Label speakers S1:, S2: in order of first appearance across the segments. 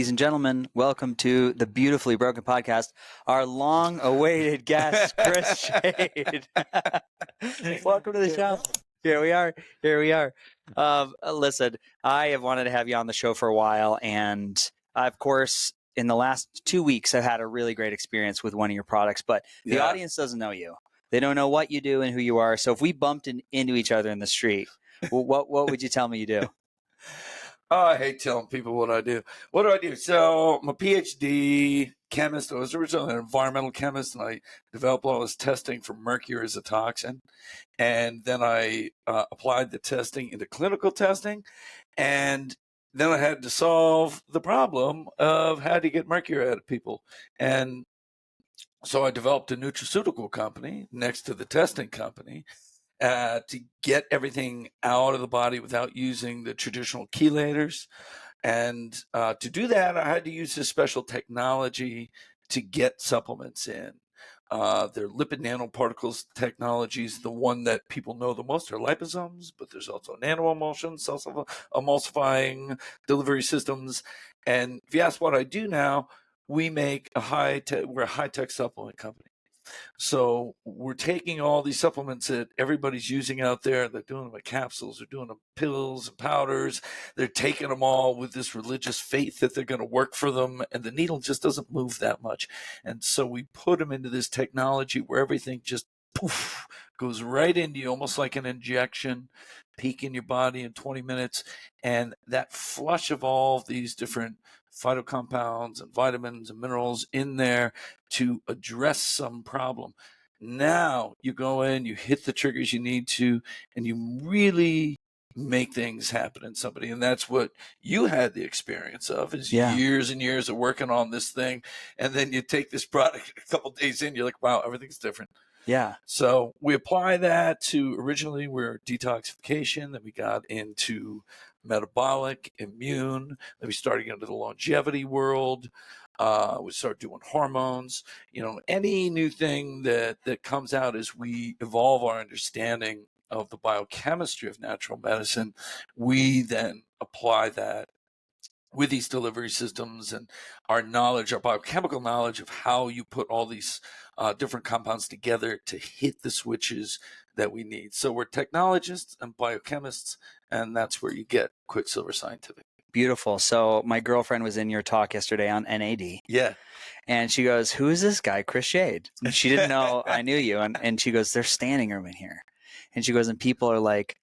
S1: Ladies and gentlemen, welcome to the Beautifully Broken podcast. Our long-awaited guest, Chris Shade. Welcome to the show. Here we are. Listen, I have wanted to have you on the show for a while, and of course, in the last 2 weeks, I've had a really great experience with one of your products, but the audience doesn't know you. They don't know what you do and who you are. So if we bumped into each other in the street, what would you tell me you do?
S2: Oh, I hate telling people what I do. What do I do? So I'm a PhD chemist. I was originally an environmental chemist, and I developed all this testing for mercury as a toxin. And then I applied the testing into clinical testing. And then I had to solve the problem of how to get mercury out of people. And so I developed a nutraceutical company next to the testing company to get everything out of the body without using the traditional chelators. And to do that, I had to use this special technology to get supplements in. They're lipid nanoparticles technologies. The one that people know the most are liposomes, but there's also nano-emulsions, self-emulsifying delivery systems. And if you ask what I do now, we make we're a high-tech supplement company. So we're taking all these supplements that everybody's using out there. They're doing them in capsules, they're doing them pills and powders. They're taking them all with this religious faith that they're going to work for them. And the needle just doesn't move that much. And so we put them into this technology where everything just poof, goes right into you, almost like an injection, peak in your body in 20 minutes. And that flush of all of these different phytocompounds and vitamins and minerals in there to address some problem. Now you go in, you hit the triggers you need to, and you really make things happen in somebody. And that's what you had the experience of, is years and years of working on this thing. And then you take this product a couple of days in, you're like, wow, everything's different.
S1: Yeah.
S2: So we apply that to, originally we're detoxification, then we got into metabolic, immune, then we started into the longevity world. We start doing hormones. Any new thing that comes out as we evolve our understanding of the biochemistry of natural medicine, we then apply that with these delivery systems and our knowledge, our biochemical knowledge of how you put all these different compounds together to hit the switches that we need. So we're technologists and biochemists, and that's where you get Quicksilver Scientific.
S1: Beautiful. So my girlfriend was in your talk yesterday on NAD.
S2: Yeah.
S1: And she goes, who is this guy, Chris Shade? And she didn't know I knew you. And she goes, there's standing room in here. And she goes, and people are like,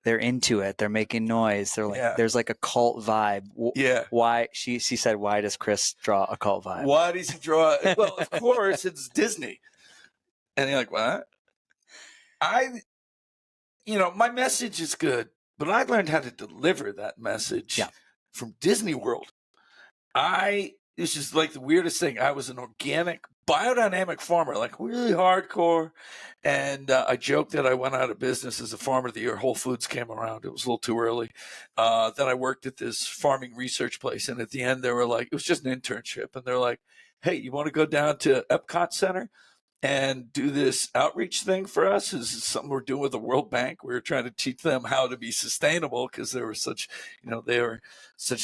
S1: they're into it. They're making noise. They're like, there's like a cult vibe. Why? She said, why does Chris draw a cult vibe?
S2: Why does he draw? Well, of course, it's Disney. And you're like, what? My message is good, but I learned how to deliver that message from Disney World. This is like the weirdest thing. I was an organic, biodynamic farmer, like really hardcore. And I joked that I went out of business as a farmer the year Whole Foods came around. It was a little too early. Then I worked at this farming research place. And at the end, they were like, it was just an internship. And they're like, hey, you want to go down to Epcot Center and do this outreach thing for us? This is something we're doing with the World Bank. We were trying to teach them how to be sustainable because they were such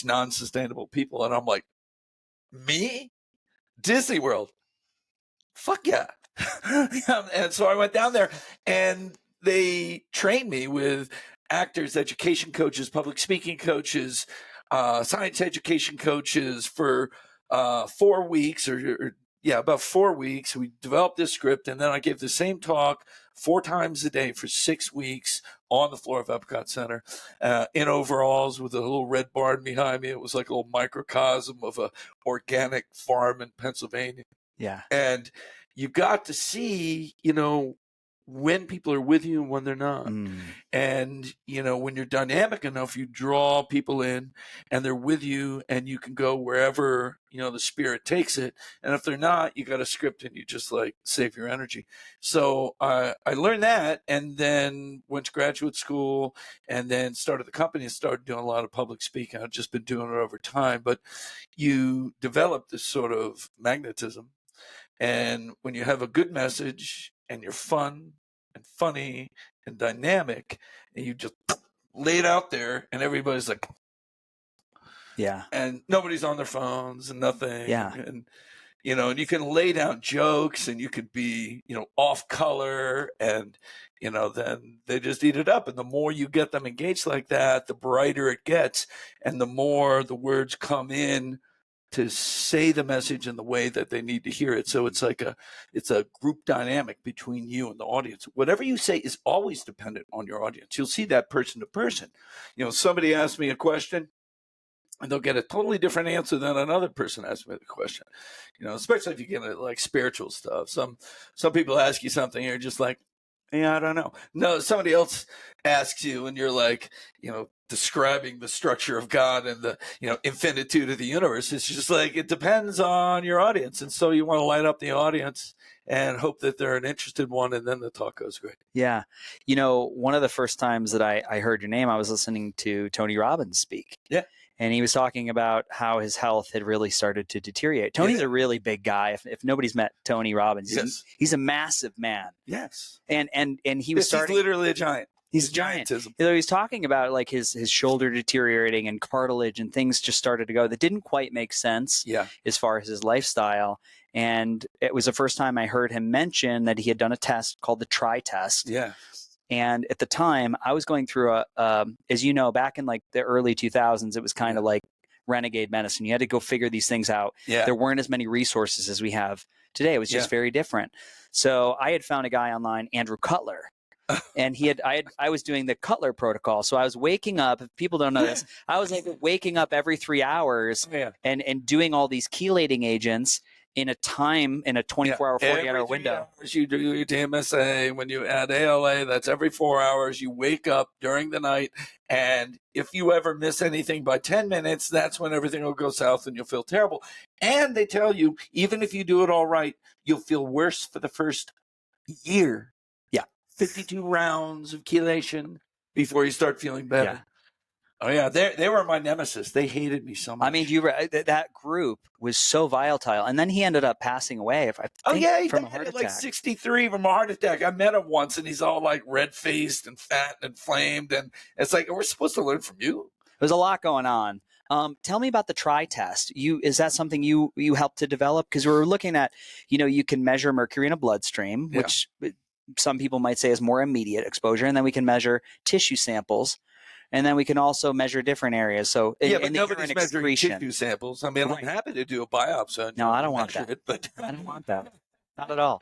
S2: non-sustainable people. And I'm like, me? Disney World? Fuck yeah. And so I went down there and they trained me with actors, education coaches, public speaking coaches, science education coaches for 4 weeks about 4 weeks. We developed this script, and then I gave the same talk 4 times a day for 6 weeks on the floor of Epcot Center in overalls with a little red barn behind me. It was like a little microcosm of a organic farm in Pennsylvania.
S1: Yeah.
S2: And you got to see, when people are with you and when they're not. And, when you're dynamic enough, you draw people in and they're with you and you can go wherever, the spirit takes it. And if they're not, you got a script and you just like save your energy. So I learned that and then went to graduate school and then started the company and started doing a lot of public speaking. I've just been doing it over time, but you develop this sort of magnetism. And when you have a good message and you're fun and funny and dynamic and you just lay it out there and everybody's like,
S1: Yeah.
S2: And nobody's on their phones and nothing.
S1: Yeah.
S2: And, and you can lay down jokes and you could be, off color and, then they just eat it up. And the more you get them engaged like that, the brighter it gets. And the more the words come in to say the message in the way that they need to hear it. So it's like it's a group dynamic between you and the audience. Whatever you say is always dependent on your audience. You'll see that person to person. Somebody asks me a question and they'll get a totally different answer than another person asks me the question. Especially if you get into like spiritual stuff. Some people ask you something, and you're just like, yeah, I don't know. No, somebody else asks you and you're like, describing the structure of God and the, infinitude of the universe. It's just like, it depends on your audience. And so you want to light up the audience and hope that they're an interested one. And then the talk goes great.
S1: Yeah. One of the first times that I heard your name, I was listening to Tony Robbins speak.
S2: Yeah.
S1: And he was talking about how his health had really started to deteriorate. Tony's a really big guy. If nobody's met Tony Robbins,
S2: yes.
S1: he's a massive man.
S2: Yes.
S1: And he was starting.
S2: He's literally a giant.
S1: He's giantism. He's talking about like his shoulder deteriorating and cartilage and things just started to go that didn't quite make sense as far as his lifestyle. And it was the first time I heard him mention that he had done a test called the TRI test.
S2: Yeah.
S1: And at the time, I was going through as you know, back in like the early 2000s, it was kind of like renegade medicine. You had to go figure these things out.
S2: Yeah.
S1: There weren't as many resources as we have today. It was just very different. So I had found a guy online, Andrew Cutler. And I was doing the Cutler protocol. So I was waking up, if people don't know this, I was like waking up every 3 hours and doing all these chelating agents in a 24-hour, 48-hour window.
S2: Hours you do your DMSA. When you add ALA, that's every 4 hours. You wake up during the night. And if you ever miss anything by 10 minutes, that's when everything will go south and you'll feel terrible. And they tell you, even if you do it all right, you'll feel worse for the first year. 52 rounds of chelation before you start feeling better.
S1: Yeah.
S2: Oh yeah, they were my nemesis. They hated me so much.
S1: I mean, that group was so volatile, and then he ended up passing away.
S2: He
S1: from
S2: died
S1: a heart
S2: at
S1: attack.
S2: like 63 from a heart attack. I met him once, and he's all like red faced and fat and inflamed, and it's like, we're supposed to learn from you.
S1: There's a lot going on. Tell me about the TRI test. Is that something you helped to develop? Because we were looking at, you can measure mercury in a bloodstream, which some people might say is more immediate exposure, and then we can measure tissue samples, and then we can also measure different areas. So
S2: but nobody's measuring tissue samples. I mean, I'm happy to do a biopsy.
S1: No, I don't want that.
S2: But
S1: I don't want that. Not at all.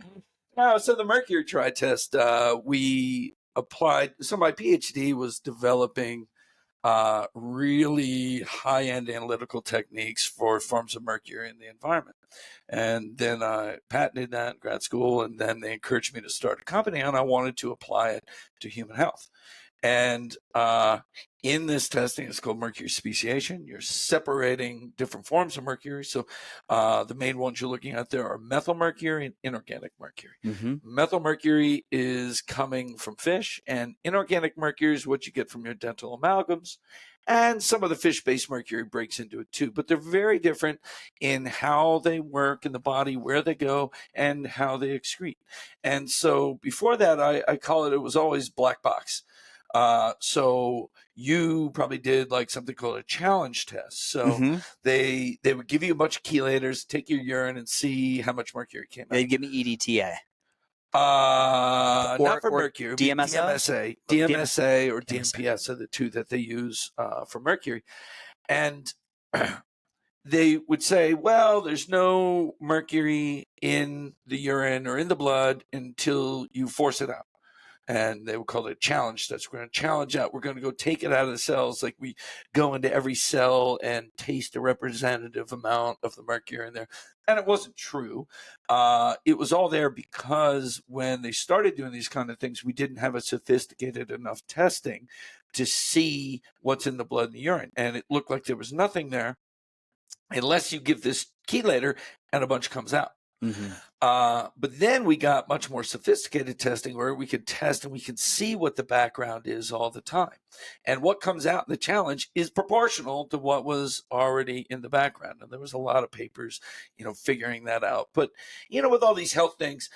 S2: No, so the mercury TRI test, we applied. So my PhD was developing really high-end analytical techniques for forms of mercury in the environment. And then I patented that in grad school, and then they encouraged me to start a company, and I wanted to apply it to human health. And in this testing, it's called mercury speciation. You're separating different forms of mercury. So the main ones you're looking at there are methylmercury and inorganic mercury.
S1: Mm-hmm.
S2: Methylmercury is coming from fish, and inorganic mercury is what you get from your dental amalgams. And some of the fish-based mercury breaks into it too. But they're very different in how they work in the body, where they go, and how they excrete. And so before that, I call it was always black box. So you probably did like something called a challenge test. So they would give you a bunch of chelators, take your urine, and see how much mercury came out.
S1: They'd give me EDTA.
S2: Not for mercury.
S1: DMSA?
S2: DMSA or DMPS are the two that they use for mercury. And they would say, well, there's no mercury in the urine or in the blood until you force it out. And they would call it a challenge test. We're going to challenge out. We're going to go take it out of the cells. Like we go into every cell and taste a representative amount of the mercury in there. And it wasn't true. It was all there because when they started doing these kind of things, we didn't have a sophisticated enough testing to see what's in the blood and the urine. And it looked like there was nothing there unless you give this chelator and a bunch comes out. But then we got much more sophisticated testing where we could test and we could see what the background is all the time. And what comes out in the challenge is proportional to what was already in the background. And there was a lot of papers, figuring that out. But, with all these health things,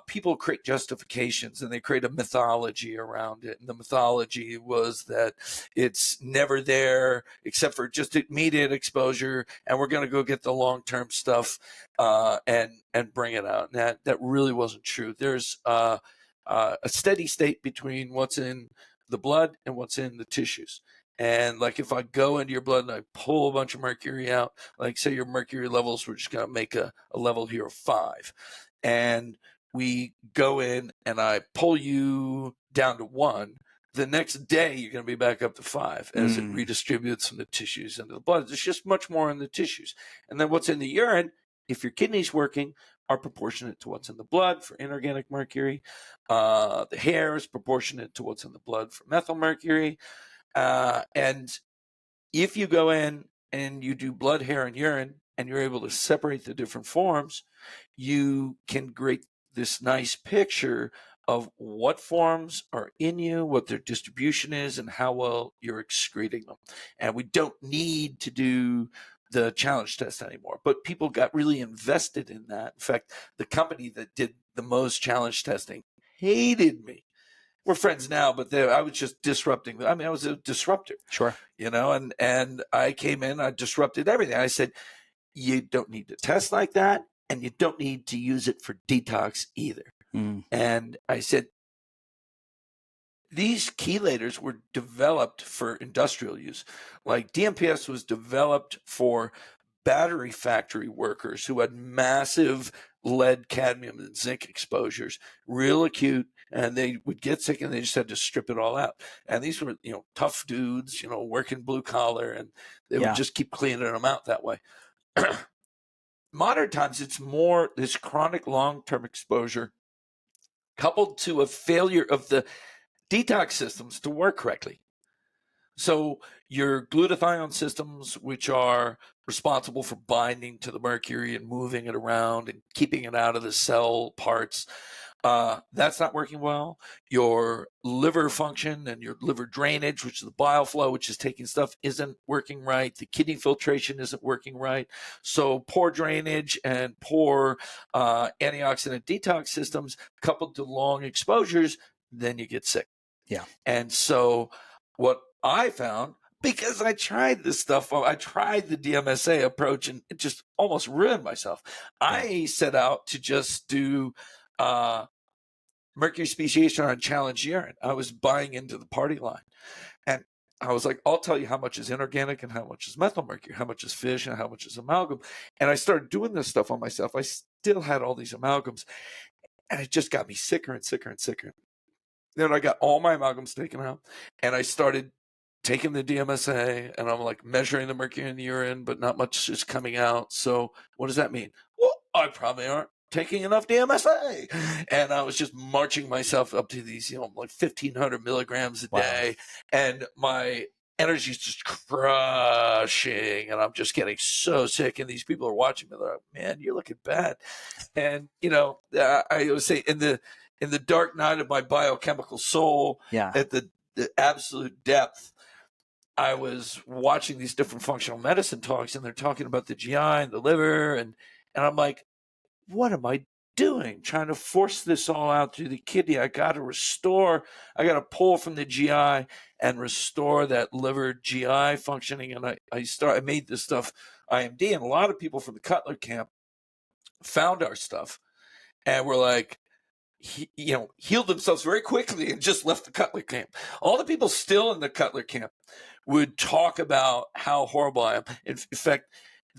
S2: people create justifications and they create a mythology around it. And the mythology was that it's never there except for just immediate exposure, and we're going to go get the long-term stuff and bring it out. And that really wasn't true. There's a steady state between what's in the blood and what's in the tissues. And like if I go into your blood and I pull a bunch of mercury out, like say your mercury levels, we're just going to make a level here of 5. And we go in and I pull you down to 1. The next day, you're going to be back up to 5 as it redistributes from the tissues into the blood. There's just much more in the tissues. And then what's in the urine, if your kidney's working, are proportionate to what's in the blood for inorganic mercury. The hair is proportionate to what's in the blood for methyl mercury. And if you go in and you do blood, hair, and urine, and you're able to separate the different forms, you can create this nice picture of what forms are in you, what their distribution is, and how well you're excreting them. And we don't need to do the challenge test anymore, but people got really invested in that. In fact, the company that did the most challenge testing hated me. We're friends now, but I was just disrupting. I mean, I was a disruptor.
S1: Sure.
S2: You know, and I came in, I disrupted everything. I said, you don't need to test like that, and you don't need to use it for detox either. And I said, these chelators were developed for industrial use. Like DMPS was developed for battery factory workers who had massive lead, cadmium, and zinc exposures, real acute, and they would get sick and they just had to strip it all out. And these were, tough dudes, working blue collar, and they would just keep cleaning them out that way. Modern times, it's more this chronic long-term exposure coupled to a failure of the detox systems to work correctly. So your glutathione systems, which are responsible for binding to the mercury and moving it around and keeping it out of the cell parts, that's not working well. Your liver function and your liver drainage, which is the bile flow, which is taking stuff, isn't working right. The kidney filtration isn't working right. So poor drainage and poor antioxidant detox systems coupled to long exposures, then you get sick.
S1: Yeah.
S2: And so what I found, because I tried this stuff, I tried the DMSA approach and it just almost ruined myself. I set out to just do mercury speciation on challenge urine. I was buying into the party line. And I was like, I'll tell you how much is inorganic and how much is methyl mercury, how much is fish and how much is amalgam. And I started doing this stuff on myself. I still had all these amalgams and it just got me sicker and sicker and sicker. Then I got all my amalgams taken out and I started taking the DMSA and I'm like measuring the mercury in the urine, but not much is coming out. So what does that mean? Well, I probably aren't taking enough DMSA. And I was just marching myself up to these, like 1,500 milligrams a day. And my energy is just crushing. And I'm just getting so sick. And these people are watching me. They're like, man, you're looking bad. And, I would say in the dark night of my biochemical soul, at the absolute depth, I was watching these different functional medicine talks, and they're talking about the GI and the liver, and I'm like, what am I doing? Trying to force this all out through the kidney. I got to pull from the GI and restore that liver GI functioning. And I made this stuff IMD, and a lot of people from the Cutler camp found our stuff and were like, healed themselves very quickly and just left the Cutler camp. All the people still in the Cutler camp would talk about how horrible I am. In fact,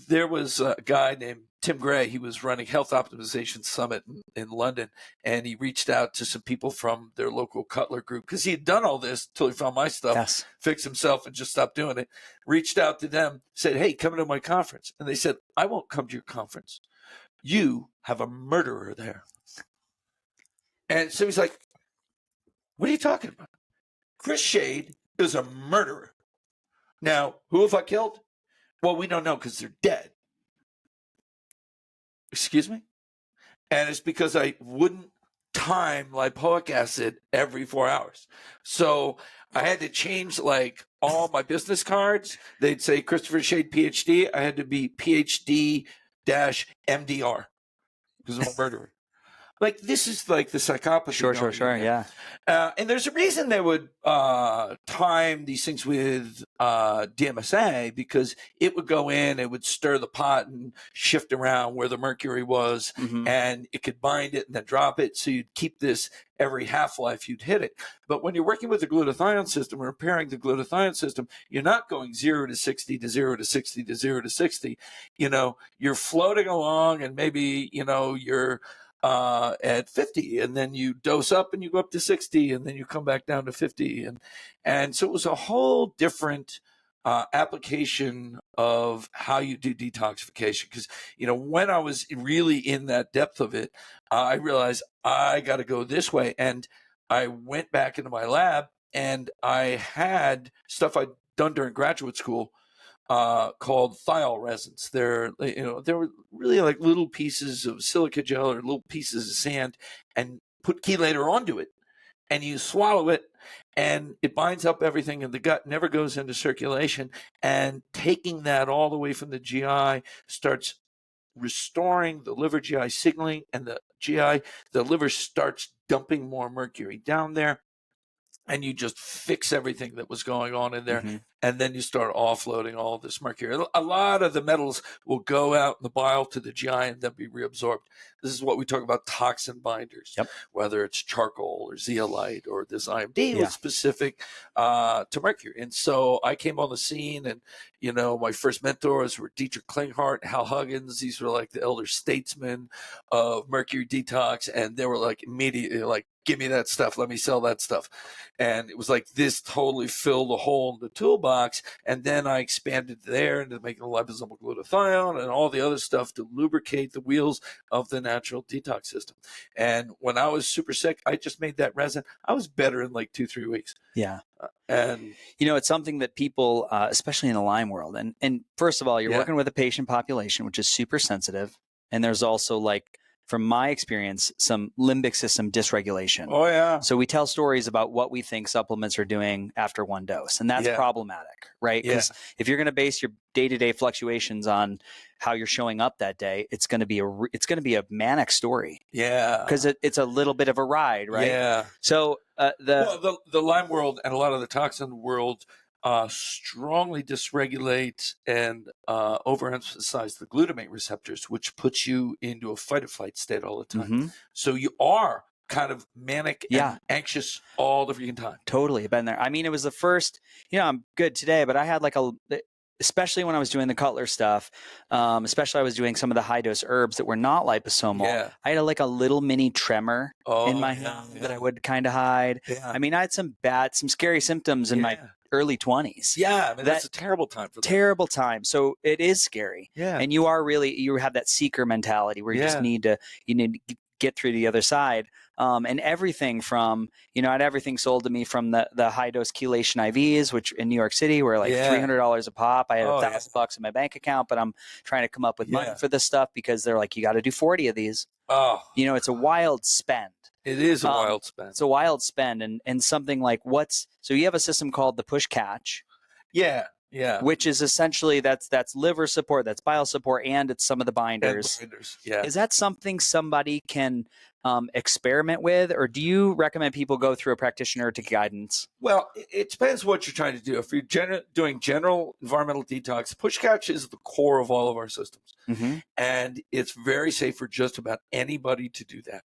S2: there was a guy named Tim Gray. He was running Health Optimization Summit in London, and he reached out to some people from their local Cutler group because he had done all this until he found my stuff, fixed himself, and just stopped doing it. Reached out to them, said, hey, come to my conference. And they said, I won't come to your conference. You have a murderer there. And so he's like, what are you talking about? Chris Shade is a murderer. Now, who have I killed? Well, we don't know because they're dead. Excuse me? And it's because I wouldn't time lipoic acid every 4 hours. So I had to change all my business cards. They'd say Christopher Shade, PhD. I had to be PhD-MDR because I'm a murderer. Like, this is like the psychopathy.
S1: Sure, yeah.
S2: And there's a reason they would time these things with DMSA, because it would go in, it would stir the pot and shift around where the mercury was, and it could bind it and then drop it. So you'd keep this every half-life, you'd hit it. But when you're working with the glutathione system, or repairing the glutathione system, you're not going 0 to 60 to 0 to 60 to 0 to 60. You're floating along, and maybe, you're at 50, and then you dose up and you go up to 60, and then you come back down to 50. And so it was a whole different application of how you do detoxification. Because, when I was really in that depth of it, I realized I got to go this way. And I went back into my lab, and I had stuff I'd done during graduate school called thiol resins. They're were really like little pieces of silica gel or little pieces of sand, and put chelator onto it, and you swallow it, and it binds up everything in the gut, never goes into circulation. And taking that all the way from the GI starts restoring the liver GI signaling, and the liver starts dumping more mercury down there, and you just fix everything that was going on in there. And then you start offloading all of this mercury. A lot of the metals will go out in the bile to the GI and then be reabsorbed. This is what we talk about, toxin binders, whether it's charcoal or zeolite or this IMD was specific to mercury. And so I came on the scene, and, my first mentors were Dietrich Klinghardt, Hal Huggins. These were like the elder statesmen of mercury detox. And they were like immediately like, give me that stuff. Let me sell that stuff. And it was like, this totally filled a hole in the toolbox. And then I expanded there into making liposomal glutathione and all the other stuff to lubricate the wheels of the natural detox system. And when I was super sick, I just made that resin. I was better in like 2-3 weeks.
S1: Yeah.
S2: And
S1: it's something that people, especially in the Lyme world, and first of all, you're working with a patient population, which is super sensitive. And there's also, like, from my experience, some limbic system dysregulation.
S2: Oh, yeah.
S1: So we tell stories about what we think supplements are doing after one dose. And that's problematic, right? Because if you're going to base your day-to-day fluctuations on how you're showing up that day, it's going to be a manic story.
S2: Yeah.
S1: Because it's a little bit of a ride, right?
S2: Yeah.
S1: So
S2: the Lyme world and a lot of the toxin world strongly dysregulate and overemphasize the glutamate receptors, which puts you into a fight or flight state all the time. So you are kind of manic and anxious all the freaking time.
S1: Totally been there. I mean, it was the first, I'm good today, but I had like especially when I was doing the Cutler stuff, especially I was doing some of the high dose herbs that were not liposomal. I had like a little mini tremor in my hand that I would kind of hide. I mean, I had some scary symptoms in my early 20s.
S2: Yeah, I mean, that's a terrible time for them.
S1: Terrible time. So it is scary.
S2: Yeah.
S1: And you have that seeker mentality where you just need to get through the other side. And everything from, I had everything sold to me from the high dose chelation IVs, which in New York City were like $300 a pop. I had $1,000 in my bank account, but I'm trying to come up with money for this stuff because they're like, you got to do 40 of these.
S2: Oh,
S1: it's a wild spend.
S2: It is a wild spend.
S1: It's a wild spend. And something like so you have a system called the push catch.
S2: Yeah. Yeah.
S1: Which is essentially that's liver support, that's bile support, and it's some of the binders.
S2: Yeah.
S1: Is that something somebody can experiment with, or do you recommend people go through a practitioner to guidance?
S2: Well, it depends what you're trying to do. If you're doing general environmental detox, push catch is the core of all of our systems. And it's very safe for just about anybody to do that.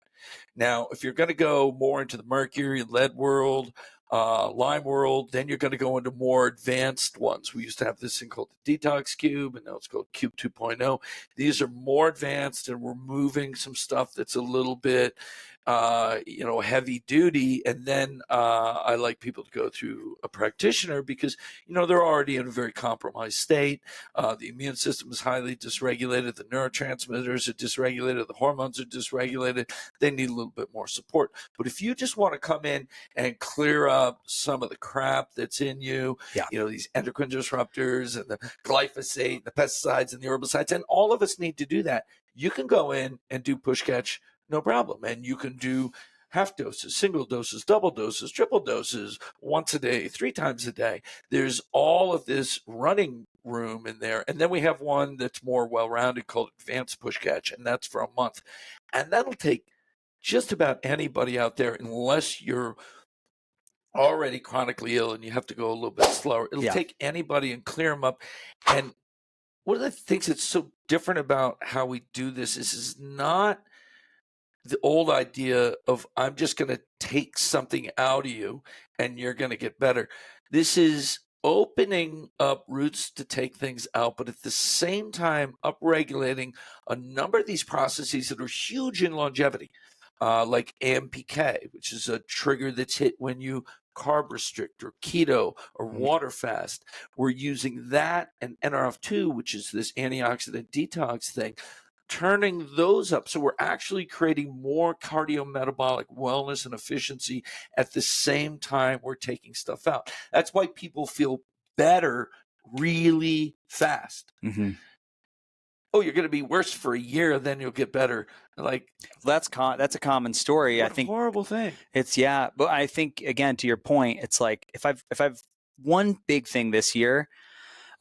S2: Now, if you're going to go more into the mercury and lead world, Lyme world, then you're going to go into more advanced ones. We used to have this thing called the Detox Cube, and now it's called Cube 2.0. These are more advanced, and we're moving some stuff that's a little bit, heavy duty. And then I like people to go through a practitioner because, they're already in a very compromised state. The immune system is highly dysregulated. The neurotransmitters are dysregulated. The hormones are dysregulated. They need a little bit more support. But if you just want to come in and clear up some of the crap that's in you, these endocrine disruptors and the glyphosate, the pesticides and the herbicides, and all of us need to do that. You can go in and do push catch, no problem. And you can do half doses, single doses, double doses, triple doses, once a day, 3 times a day. There's all of this running room in there. And then we have one that's more well-rounded called advanced push catch, and that's for a month. And that'll take just about anybody out there, unless you're already chronically ill and you have to go a little bit slower. It'll take anybody and clear them up. And one of the things that's so different about how we do this is not the old idea of I'm just going to take something out of you and you're going to get better. This is opening up routes to take things out, but at the same time upregulating a number of these processes that are huge in longevity, like AMPK, which is a trigger that's hit when you carb restrict or keto or water fast. We're using that and NRF2, which is this antioxidant detox thing, turning those up. So we're actually creating more cardiometabolic wellness and efficiency at the same time we're taking stuff out. That's why people feel better really fast.
S1: Mm-hmm.
S2: Oh, you're going to be worse for a year, then you'll get better. Like
S1: that's a common story.
S2: What
S1: I think
S2: horrible thing.
S1: But I think again, to your point, it's like if I've one big thing this year,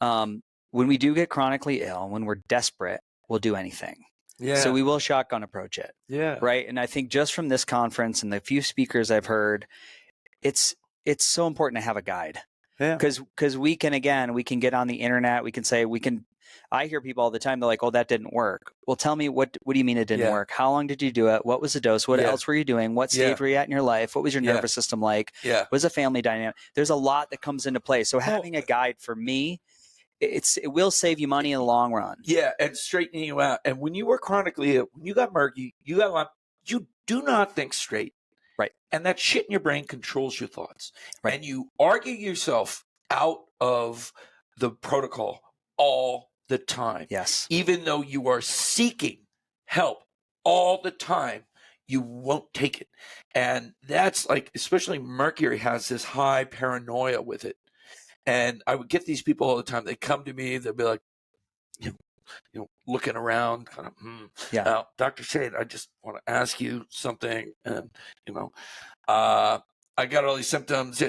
S1: when we do get chronically ill, when we're desperate, we'll do anything.
S2: Yeah.
S1: So we will shotgun approach it.
S2: Yeah.
S1: Right. And I think just from this conference and the few speakers I've heard, it's so important to have a guide.
S2: Yeah.
S1: Because we can get on the internet. We can say, I hear people all the time. They're like, oh, that didn't work. Well, tell me, what do you mean it didn't work? How long did you do it? What was the dose? What else were you doing? What stage were you at in your life? What was your nervous system like? What was a family dynamic? There's a lot that comes into play. So having a guide for me, it will save you money in the long run.
S2: Yeah, and straightening you out. And when you were chronically ill, when you got murky, you do not think straight.
S1: Right.
S2: And that shit in your brain controls your thoughts. Right. And you argue yourself out of the protocol all the time.
S1: Yes.
S2: Even though you are seeking help all the time, you won't take it. And that's like, especially Mercury has this high paranoia with it. And I would get these people all the time. They come to me, they'll be like, looking around, kind of, Now, Dr. Shade, I just want to ask you something. And, I got all these symptoms.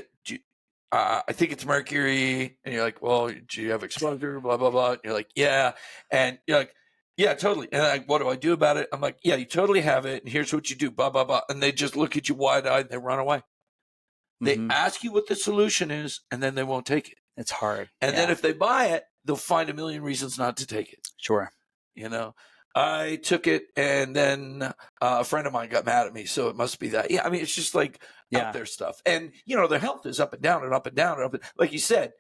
S2: I think it's Mercury. And you're like, well, do you have exposure? Blah, blah, blah. And you're like, yeah. And you're like, yeah, totally. And I'm like, what do I do about it? I'm like, yeah, you totally have it. And here's what you do, blah, blah, blah. And they just look at you wide-eyed and they run away. They ask you what the solution is, and then they won't take it.
S1: It's hard.
S2: And then if they buy it, they'll find a million reasons not to take it.
S1: Sure.
S2: I took it, and then a friend of mine got mad at me, so it must be that. Yeah, I mean, it's just like out there stuff. And, their health is up and down and up and down and up. Like you said,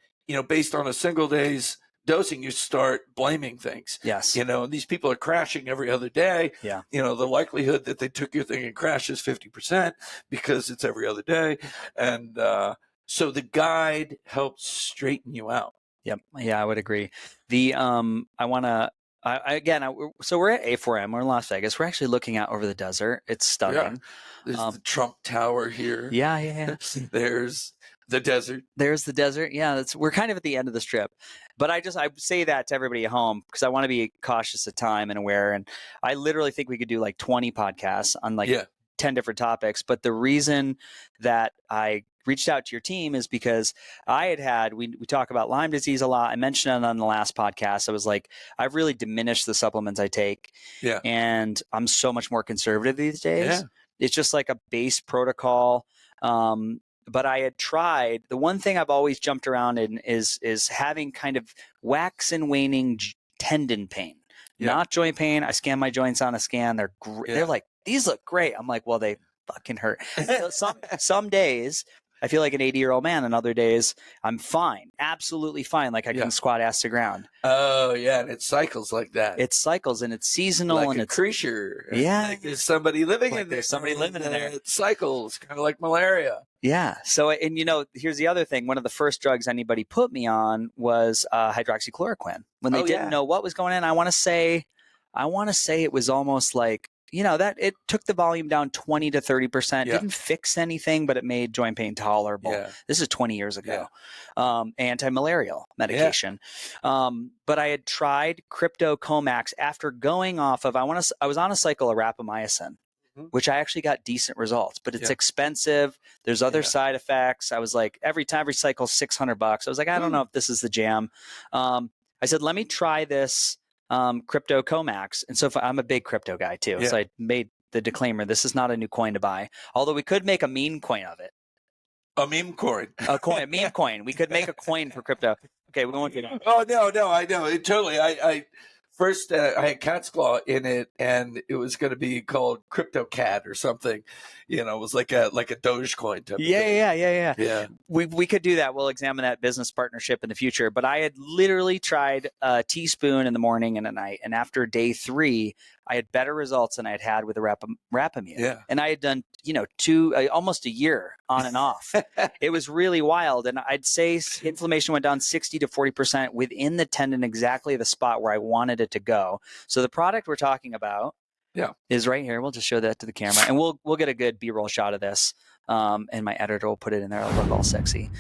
S2: based on a single day's dosing, you start blaming things.
S1: Yes.
S2: And these people are crashing every other day.
S1: Yeah.
S2: The likelihood that they took your thing and crashed is 50% because it's every other day. And so the guide helps straighten you out.
S1: Yep. Yeah, I would agree. So we're at A4M. We're in Las Vegas. We're actually looking out over the desert. It's stunning.
S2: Yeah. There's the Trump Tower here.
S1: Yeah.
S2: There's the desert.
S1: There's the desert. Yeah, we're kind of at the end of the strip. But I say that to everybody at home because I want to be cautious of time and aware. And I literally think we could do like 20 podcasts on 10 different topics. But the reason that I reached out to your team is because we talk about Lyme disease a lot. I mentioned it on the last podcast. I was like, I've really diminished the supplements I take.
S2: Yeah.
S1: And I'm so much more conservative these days.
S2: Yeah.
S1: It's just like a base protocol. But I had tried, the one thing I've always jumped around in is having kind of wax and waning tendon pain, not joint pain. I scan my joints on a scan. They're They're like, these look great. I'm like, well, they fucking hurt. Some days I feel like an 80-year-old man, and other days I'm fine, absolutely fine. Like I can squat ass to ground.
S2: Oh yeah, and it cycles like that.
S1: It cycles, and it's seasonal,
S2: like
S1: and
S2: a
S1: it's
S2: creature.
S1: Yeah,
S2: like there's somebody living in there.
S1: There's somebody living in there.
S2: It cycles, kind of like malaria.
S1: Yeah. So, and here's the other thing. One of the first drugs anybody put me on was hydroxychloroquine. When they didn't know what was going on, I want to say it was almost like, that it took the volume down 20 to 30%. Didn't fix anything, but it made joint pain tolerable. Yeah. This is 20 years ago. Anti-malarial medication. But I had tried Crypto Comax after going off of, I was on a cycle of rapamycin, which I actually got decent results, but it's expensive. There's other side effects. I was like, every cycle $600. I was like, I don't know if this is the jam. I said, let me try this Crypto Comax. And so I'm a big crypto guy too. So I made the disclaimer, this is not a new coin to buy. Although we could make a meme coin of it.
S2: A meme coin.
S1: A meme coin. We could make a coin for crypto. Okay, we won't do that.
S2: Oh, no, I know. Totally. First, I had cat's claw in it, and it was going to be called Crypto Cat or something. It was like a Dogecoin type of thing.
S1: Yeah. We could do that. We'll examine that business partnership in the future. But I had literally tried a teaspoon in the morning and at night, and after day 3, I had better results than I had had with the Rapamune.
S2: Yeah.
S1: And I had done, almost a year on and off. It was really wild. And I'd say inflammation went down 60 to 40% within the tendon, exactly the spot where I wanted it to go. So the product we're talking about is right here. We'll just show that to the camera, and we'll get a good B-roll shot of this. And my editor will put it in there. It'll look all sexy.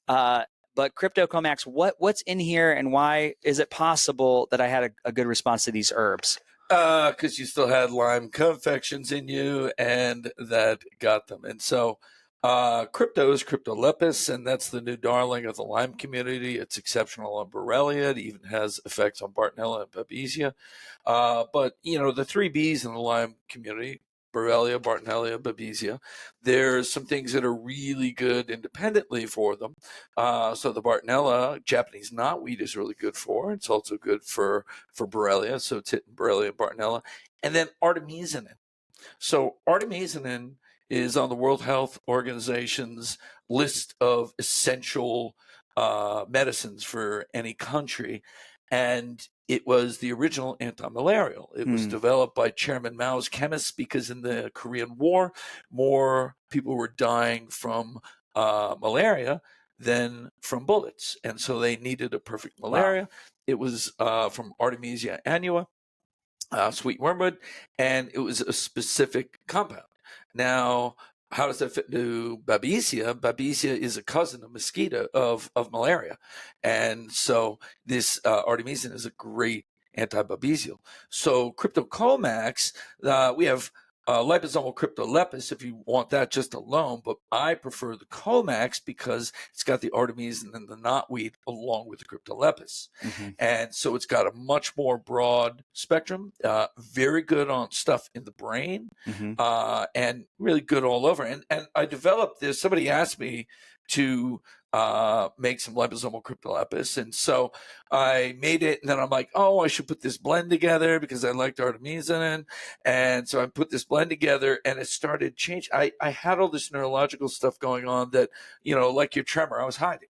S1: But Crypto Comax, what's in here, and why is it possible that I had a good response to these herbs?
S2: Because you still had Lyme co-infections in you, and that got them. And so Crypto is Cryptolepis, and that's the new darling of the Lyme community. It's exceptional on Borrelia. It even has effects on Bartonella and Babesia. But, the 3 Bs in the Lyme community, Borrelia, Bartonella, Babesia, there's some things that are really good independently for them. So the Bartonella, Japanese knotweed, is really good for. It's also good for Borrelia. So it's hitting Borrelia and Bartonella. And then artemisinin. So artemisinin is on the World Health Organization's list of essential medicines for any country. And it was the original anti-malarial. It was developed by Chairman Mao's chemists because in the Korean War, more people were dying from malaria than from bullets. And so they needed a perfect malaria. Wow. It was from Artemisia annua, sweet wormwood, and it was a specific compound. Now, how does that fit into Babesia? Babesia is a cousin of mosquito of malaria. And so this artemisinin is a great anti-babesial. So Cryptocomax, we have liposomal cryptolepis if you want that just alone, but I prefer the Comax because it's got the artemisinin and the knotweed along with the cryptolepis. And so it's got a much more broad spectrum, very good on stuff in the brain, and really good all over. And I developed this, somebody asked me to make some liposomal cryptolepis. And so I made it, and then I'm like, oh, I should put this blend together because I liked artemisinin. And so I put this blend together, and it started changing. I had all this neurological stuff going on that, like your tremor, I was hiding.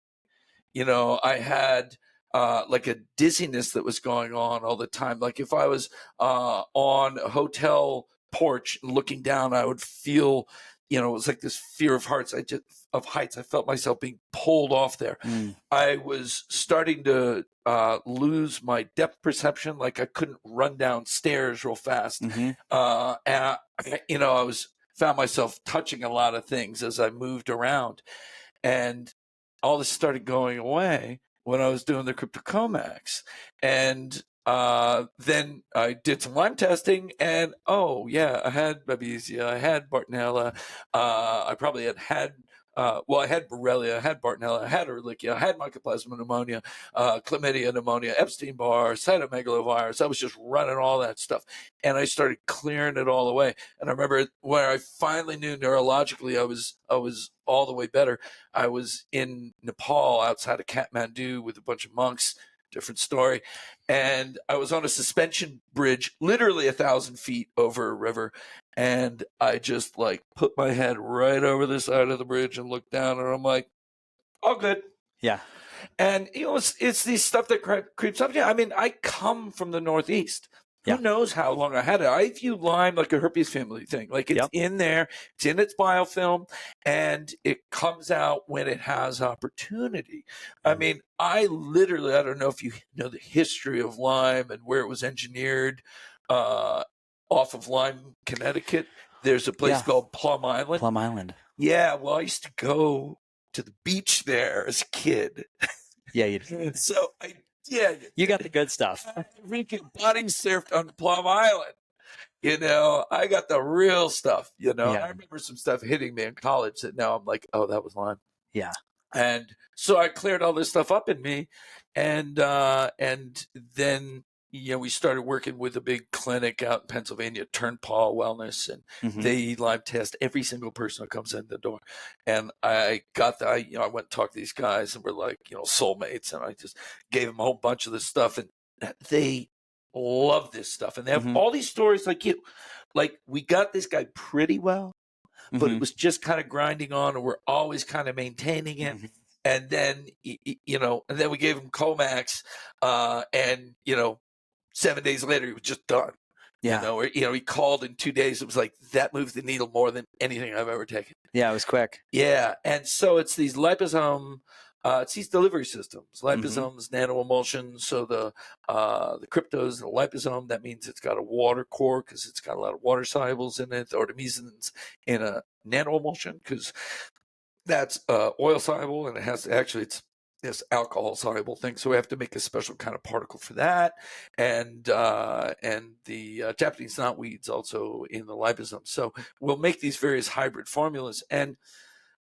S2: I had like a dizziness that was going on all the time. Like if I was on a hotel porch looking down, I would feel, it was like this fear of heights. I felt myself being pulled off there. I was starting to lose my depth perception. Like I couldn't run down stairs real fast. And I found myself touching a lot of things as I moved around, and all this started going away when I was doing the Cryptocomax. And then I did some Lyme testing, and I had Babesia, I had Bartonella, I probably had I had Borrelia, I had Bartonella, I had Ehrlichia, I had Mycoplasma pneumonia, Chlamydia pneumonia, Epstein-Barr, cytomegalovirus. I was just running all that stuff, and I started clearing it all away. And I remember when I finally knew neurologically I was all the way better. I was in Nepal outside of Kathmandu with a bunch of monks. Different story. And I was on a suspension bridge, literally 1,000 feet over a river. And I just put my head right over the side of the bridge and looked down, and I'm like, all good.
S1: Yeah.
S2: And, it's these stuff that creeps up. I mean, I come from the Northeast. Who knows how long I had it? I view Lyme like a herpes family thing. Like it's in there, it's in its biofilm, and it comes out when it has opportunity. I mean, I don't know if you know the history of Lyme and where it was engineered off of Lyme, Connecticut. There's a place called Plum Island.
S1: Plum Island.
S2: Yeah, well, I used to go to the beach there as a kid.
S1: Yeah, you did.
S2: So
S1: you got the good stuff.
S2: I freaking body surfed on Plum Island. I got the real stuff, I remember some stuff hitting me in college that now I'm like, oh, that was Lyme.
S1: Yeah.
S2: And so I cleared all this stuff up in me. And then, we started working with a big clinic out in Pennsylvania, Turnpaw Wellness, and they live test every single person who comes in the door. And I went and talked to these guys, and we're like, soulmates. And I just gave them a whole bunch of this stuff, and they love this stuff. And they have all these stories like you. Like, we got this guy pretty well, but it was just kind of grinding on, and we're always kind of maintaining it. And then, and then we gave him Comax, and, 7 days later, he was just done.
S1: Yeah.
S2: He called in 2 days. It was like, that moved the needle more than anything I've ever taken.
S1: Yeah, it was quick.
S2: Yeah. And so it's these liposome, it's these delivery systems, liposomes, nano-emulsions. So the cryptos, the liposome, that means it's got a water core because it's got a lot of water solubles in it. The artemisins in a nano-emulsion because that's oil soluble, and it has it's this alcohol soluble thing. So we have to make a special kind of particle for that. And the Japanese knotweed's also in the liposome. So we'll make these various hybrid formulas. And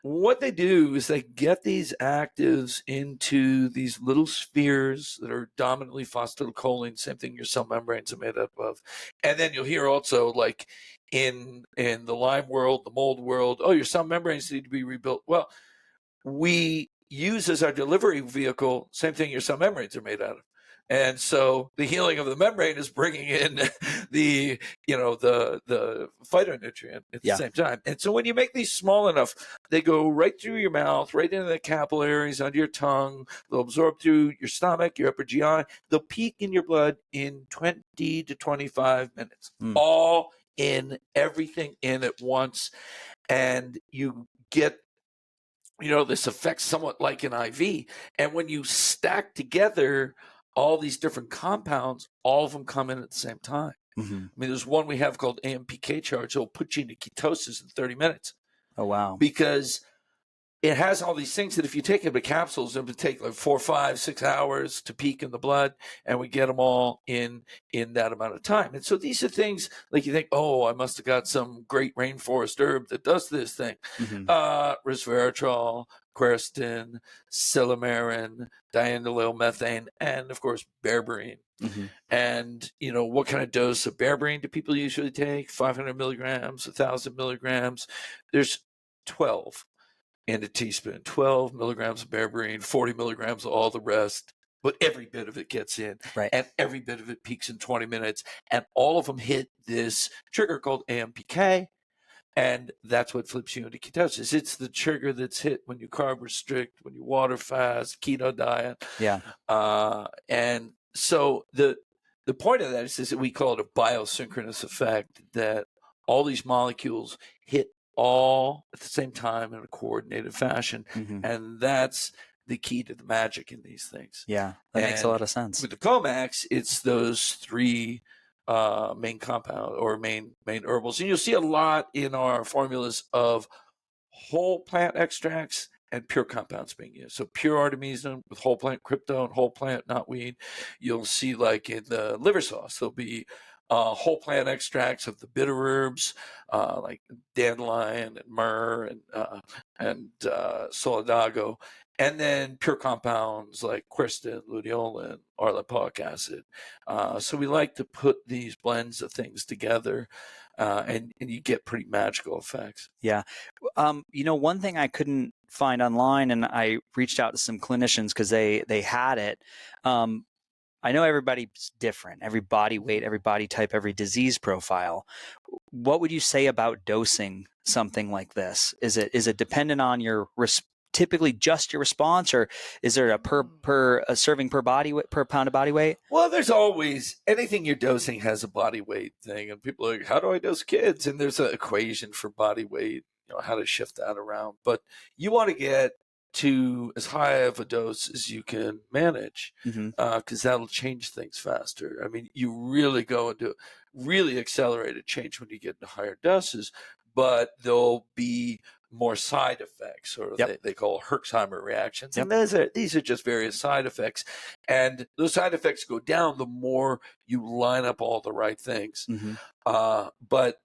S2: what they do is they get these actives into these little spheres that are dominantly phosphatidylcholine, same thing your cell membranes are made up of. And then you'll hear also, like, in the Lyme world, the mold world, your cell membranes need to be rebuilt. Well, we use as our delivery vehicle, same thing your cell membranes are made out of. And so the healing of the membrane is bringing in the phytonutrient at the same time. And so when you make these small enough, they go right through your mouth, right into the capillaries, under your tongue. They'll absorb through your stomach, your upper GI. They'll peak in your blood in 20 to 25 minutes, all in, everything in at once. And you get this effect somewhat like an IV. And when you stack together all these different compounds, all of them come in at the same time. I mean, there's one we have called AMPK charge. It'll put you into ketosis in 30 minutes.
S1: Oh, wow.
S2: Because it has all these things that if you take them in capsules, it would take like 4, 5, 6 hours to peak in the blood, and we get them all in that amount of time. And so these are things like you think, I must have got some great rainforest herb that does this thing. Resveratrol, quercetin, silymarin, diindolylmethane, and of course berberine. And what kind of dose of berberine do people usually take? 500 milligrams, 1,000 milligrams. There's 12 in a teaspoon, 12 milligrams of berberine, 40 milligrams of all the rest, but every bit of it gets in, and every bit of it peaks in 20 minutes, and all of them hit this trigger called AMPK, and that's what flips you into ketosis. It's the trigger that's hit when you carb restrict, when you water fast, keto diet.
S1: Yeah.
S2: And so the point of that is that we call it a biosynchronous effect, that all these molecules hit all at the same time in a coordinated fashion. And that's the key to the magic in these things.
S1: Yeah, that makes a lot of sense.
S2: With the Comax, it's those three main compound or main herbals. And you'll see a lot in our formulas of whole plant extracts and pure compounds being used. So pure artemisinin with whole plant crypto and whole plant knotweed. You'll see, like in the liver sauce, there'll be whole plant extracts of the bitter herbs, like dandelion and myrrh and solidago, and then pure compounds like quercetin, luteolin, or lipoic acid. So we like to put these blends of things together, and you get pretty magical effects.
S1: Yeah. One thing I couldn't find online, and I reached out to some clinicians because they had it. I know everybody's different, every body weight, every body type, every disease profile. What would you say about dosing something like this? Is it dependent on your typically just your response, or is there a serving per pound of body weight?
S2: Well, there's always anything you're dosing has a body weight thing, and people are like, how do I dose kids? And there's an equation for body weight, how to shift that around. But you want to get to as high of a dose as you can manage, because that'll change things faster. I mean, you really go into really accelerated change when you get into higher doses, but there'll be more side effects, or they call Herxheimer reactions. And these are just various side effects. And those side effects go down the more you line up all the right things. But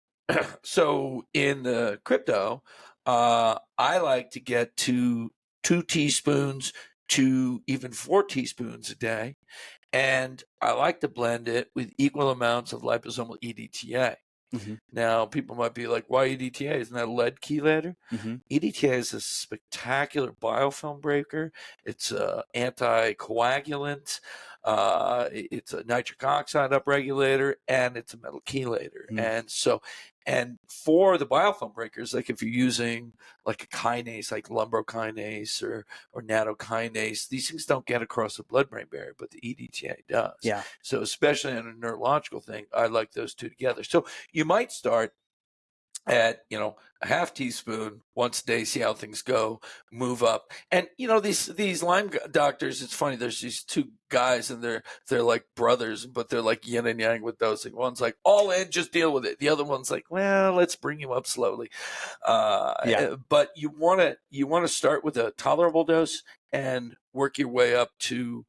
S2: so in the crypto, I like to get to 2 teaspoons to even 4 teaspoons a day. And I like to blend it with equal amounts of liposomal EDTA.
S1: Mm-hmm.
S2: Now, people might be like, why EDTA? Isn't that a lead chelator?
S1: Mm-hmm.
S2: EDTA is a spectacular biofilm breaker. It's an anticoagulant. It's a nitric oxide upregulator, and it's a metal chelator.
S1: Mm-hmm.
S2: And for the biofilm breakers, like if you're using like a kinase, like lumbrokinase or nanokinase, these things don't get across the blood-brain barrier, but the EDTA does.
S1: Yeah.
S2: So especially on a neurological thing, I like those two together. So you might start at, a half teaspoon once a day, see how things go, move up. And, these Lyme doctors, it's funny, there's these two guys and they're like brothers, but they're like yin and yang with dosing. One's like, all in, just deal with it. The other one's like, well, let's bring you up slowly. But you want to start with a tolerable dose and work your way up to,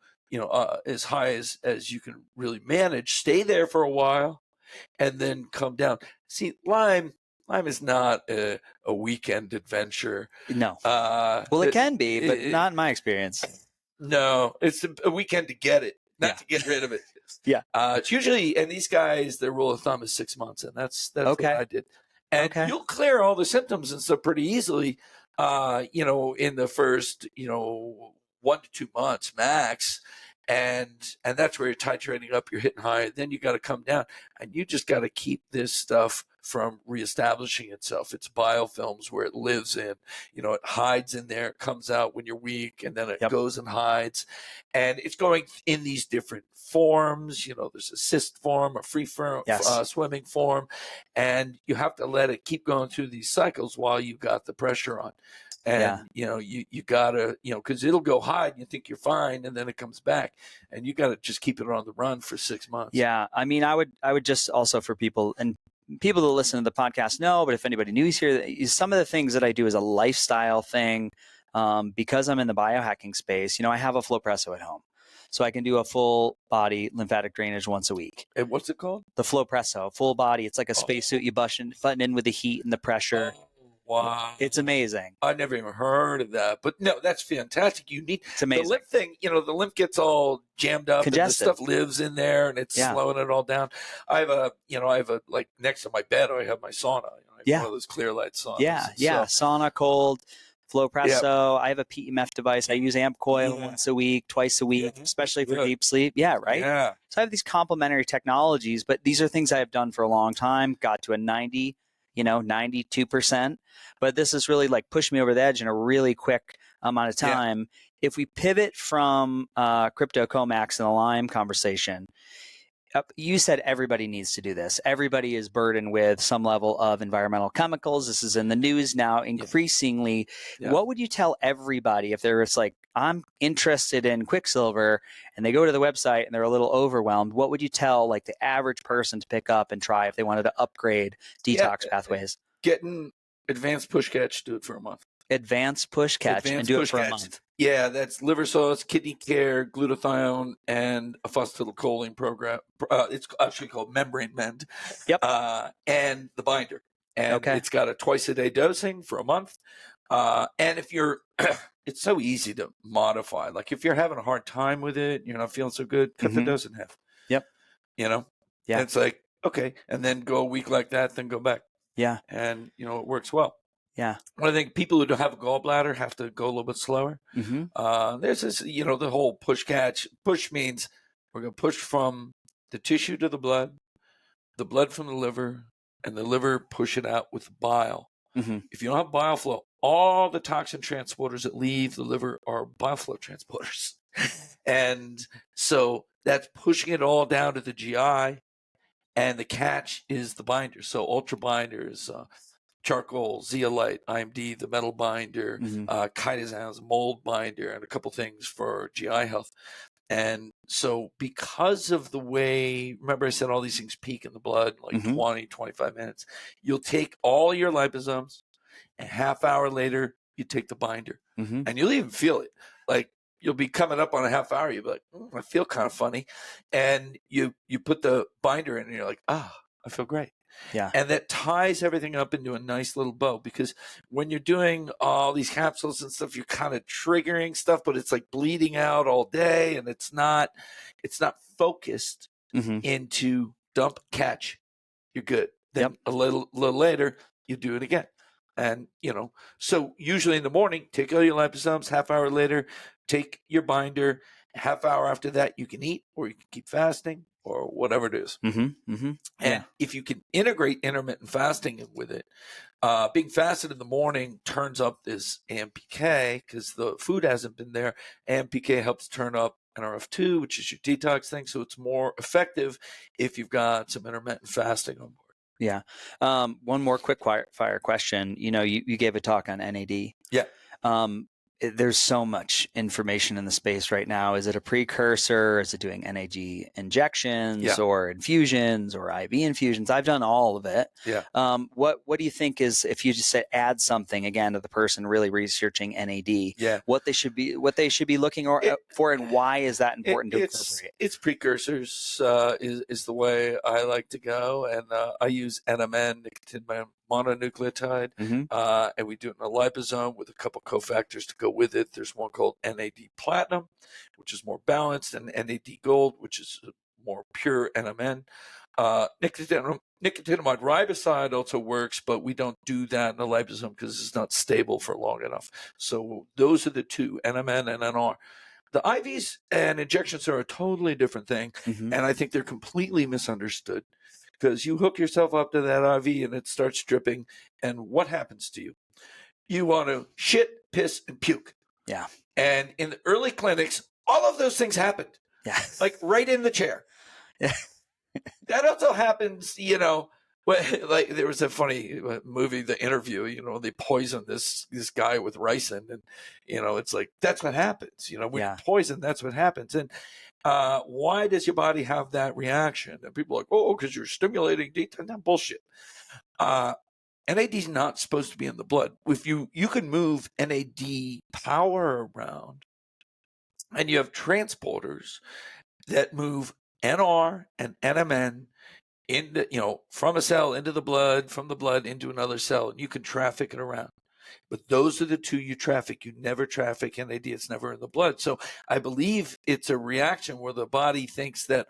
S2: as high as you can really manage. Stay there for a while and then come down. See, Lyme is not a weekend adventure.
S1: No. Well, it can be, but not in my experience.
S2: No, it's a weekend to get it, not to get rid of it.
S1: Yeah.
S2: It's usually, and these guys, their rule of thumb is 6 months, and that's
S1: okay.
S2: what I did. And you'll clear all the symptoms and stuff pretty easily, in the first, 1 to 2 months max. And that's where you're titrating up, you're hitting high. Then you got to come down, and you just got to keep this stuff from reestablishing itself. It's biofilms where it lives in, it hides in there, it comes out when you're weak, and then it goes and hides. And it's going in these different forms. There's a cyst form, a free form, swimming form, and you have to let it keep going through these cycles while you've got the pressure on. And, you gotta, cause it'll go hide and you think you're fine. And then it comes back and you gotta just keep it on the run for 6 months.
S1: Yeah. I mean, I would just also, for people that listen to the podcast know, but if anybody new is here, some of the things that I do is a lifestyle thing. Because I'm in the biohacking space, I have a Flowpresso at home. So I can do a full body lymphatic drainage once a week.
S2: And what's it called?
S1: The Flowpresso, full body. It's like a spacesuit. You button in with the heat and the pressure.
S2: Wow.
S1: It's amazing.
S2: I never even heard of that. But no, that's fantastic.
S1: It's amazing.
S2: The lymph thing, the lymph gets all jammed up
S1: congested.
S2: And the stuff lives in there and it's slowing it all down. I have a like next to my bed, I have my sauna. I have one of those clear light saunas.
S1: Yeah. Sauna, cold, Flowpresso. I have a PEMF device. I use amp coil once a week, twice a week, especially for deep sleep. Yeah, right?
S2: Yeah.
S1: So I have these complementary technologies, but these are things I have done for a long time, got to a 92%. But this is really like pushed me over the edge in a really quick amount of time. Yeah. If we pivot from Crypto Comax and the Lyme conversation, you said everybody needs to do this. Everybody is burdened with some level of environmental chemicals. This is in the news now increasingly. Yeah. What would you tell everybody if they're like, I'm interested in Quicksilver, and they go to the website and they're a little overwhelmed? What would you tell like the average person to pick up and try if they wanted to upgrade detox pathways?
S2: Getting advanced push catch, do it for a month.
S1: Advanced push catch and do it for a month.
S2: Yeah, that's liver sauce, kidney care, glutathione, and a phosphatidylcholine program. It's actually called Membrane Mend.
S1: Yep.
S2: And the binder. And it's got a twice a day dosing for a month. And if you're, it's so easy to modify. Like if you're having a hard time with it, you're not feeling so good, cut the dose in half.
S1: Yep.
S2: Yeah. And it's like, okay. And then go a week like that, then go back.
S1: Yeah.
S2: And, it works well.
S1: Yeah.
S2: I think people who don't have a gallbladder have to go a little bit slower. There's this, the whole push catch. Push means we're going to push from the tissue to the blood from the liver, and the liver push it out with bile. If you don't have bile flow, all the toxin transporters that leave the liver are bile flow transporters. And so that's pushing it all down to the GI, and the catch is the binder. So ultra binders, charcoal, zeolite, IMD, the metal binder, chitosan's mold binder, and a couple things for GI health. And so because of the way, remember I said all these things peak in the blood, like 20, 25 minutes, you'll take all your liposomes, and half hour later, you take the binder. And you'll even feel it. Like you'll be coming up on a half hour, you'll be like, I feel kind of funny. And you put the binder in and you're like, I feel great.
S1: Yeah.
S2: And that ties everything up into a nice little bow, because when you're doing all these capsules and stuff, you're kind of triggering stuff, but it's like bleeding out all day, and it's not focused into dump, catch, you're good. Then a little later, you do it again. And, so usually in the morning, take all your liposomes, half hour later, take your binder, half hour after that, you can eat, or you can keep fasting, or whatever it is. And if you can integrate intermittent fasting with it, being fasted in the morning turns up this AMPK because the food hasn't been there. AMPK helps turn up NRF2, which is your detox thing. So it's more effective if you've got some intermittent fasting on board.
S1: Yeah. One more quick fire question. You gave a talk on NAD.
S2: Yeah.
S1: There's so much information in the space right now. Is it a precursor? Is it doing NAD injections or infusions or IV infusions? I've done all of it.
S2: Yeah.
S1: What do you think is, if you just say add something again to the person really researching NAD, what they should be looking for, and why is that important to incorporate?
S2: It's precursors is the way I like to go, and I use NMN, nicotinic mononucleotide, and we do it in a liposome with a couple cofactors to go with it. There's one called NAD Platinum, which is more balanced, and NAD Gold, which is more pure NMN. Nicotinamide riboside also works, but we don't do that in a liposome because it's not stable for long enough. So those are the two, NMN and NR. The IVs and injections are a totally different thing, and I think they're completely misunderstood, because you hook yourself up to that IV and it starts dripping, and what happens to you? You want to shit, piss, and puke.
S1: Yeah.
S2: And in the early clinics, all of those things happened.
S1: Yeah.
S2: Like right in the chair.
S1: Yeah.
S2: That also happens, like there was a funny movie, The Interview, they poisoned this guy with ricin, and, it's like, that's what happens. When you poison, that's what happens. And why does your body have that reaction? And people are like, oh, because you're stimulating detox. That bullshit. NAD is not supposed to be in the blood. If you can move NAD power around, and you have transporters that move NR and NMN into, from a cell into the blood, from the blood into another cell, and you can traffic it around. But those are the two you traffic. You never traffic NAD. It's never in the blood. So I believe it's a reaction where the body thinks that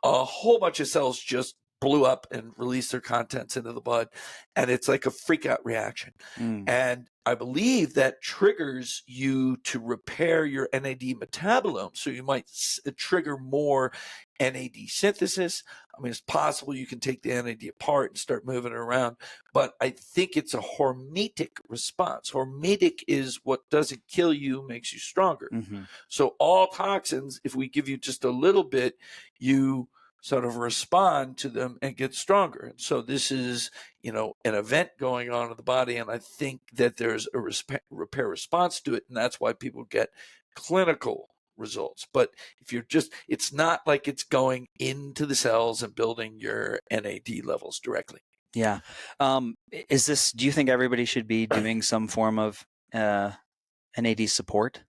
S2: a whole bunch of cells just blew up and released their contents into the blood, and it's like a freak out reaction. And I believe that triggers you to repair your NAD metabolome, so you might trigger more NAD synthesis. I mean, it's possible you can take the NAD apart and start moving it around, but I think it's a hormetic response. Hormetic is what doesn't kill you, makes you stronger. So all toxins, if we give you just a little bit, you sort of respond to them and get stronger. And so this is, an event going on in the body, and I think that there's a repair response to it, and that's why people get clinical results. But if you're it's not like it's going into the cells and building your NAD levels directly.
S1: Yeah. Do you think everybody should be doing some form of NAD support?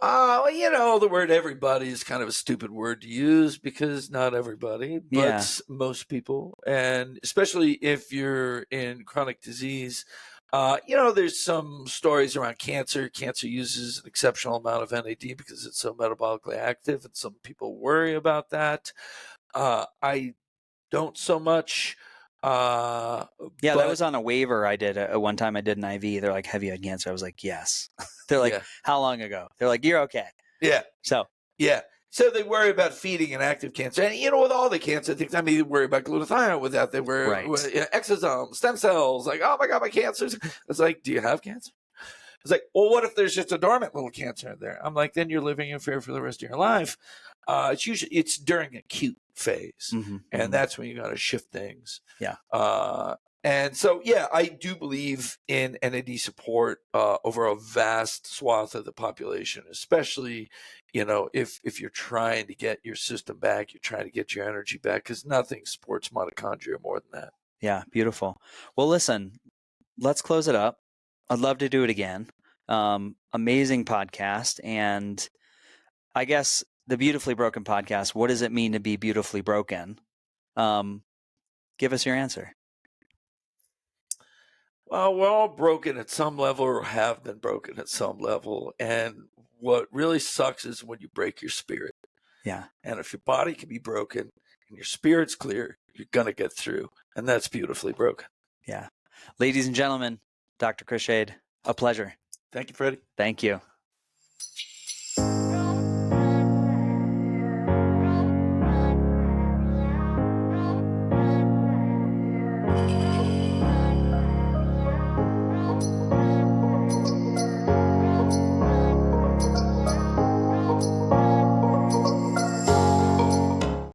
S2: The word everybody is kind of a stupid word to use, because not everybody, but most people, and especially if you're in chronic disease. There's some stories around cancer. Cancer uses an exceptional amount of NAD because it's so metabolically active, and some people worry about that. I don't so much.
S1: That was on a waiver I did one time. I did an IV. They're like, have you had cancer? I was like, yes. They're like, how long ago? They're like, you're okay.
S2: Yeah.
S1: So
S2: they worry about feeding an active cancer. And, with all the cancer things, they worry about glutathione with that. They worry with exosomes, stem cells. Like, oh my God, my cancer's. It's like, do you have cancer? It's like, well, what if there's just a dormant little cancer in there? I'm like, then you're living in fear for the rest of your life. It's during acute phase, and that's when you got to shift things.
S1: Yeah.
S2: And so, I do believe in NAD support over a vast swath of the population, especially, if you're trying to get your system back, you're trying to get your energy back, because nothing supports mitochondria more than that.
S1: Yeah, beautiful. Well, listen, let's close it up. I'd love to do it again. Amazing podcast. And I guess the Beautifully Broken podcast, what does it mean to be beautifully broken? Give us your answer.
S2: Well, we're all broken at some level or have been broken at some level. And what really sucks is when you break your spirit.
S1: Yeah.
S2: And if your body can be broken and your spirit's clear, you're going to get through. And that's beautifully broken.
S1: Yeah. Ladies and gentlemen, Dr. Chris Shade, a pleasure.
S2: Thank you, Freddie.
S1: Thank you.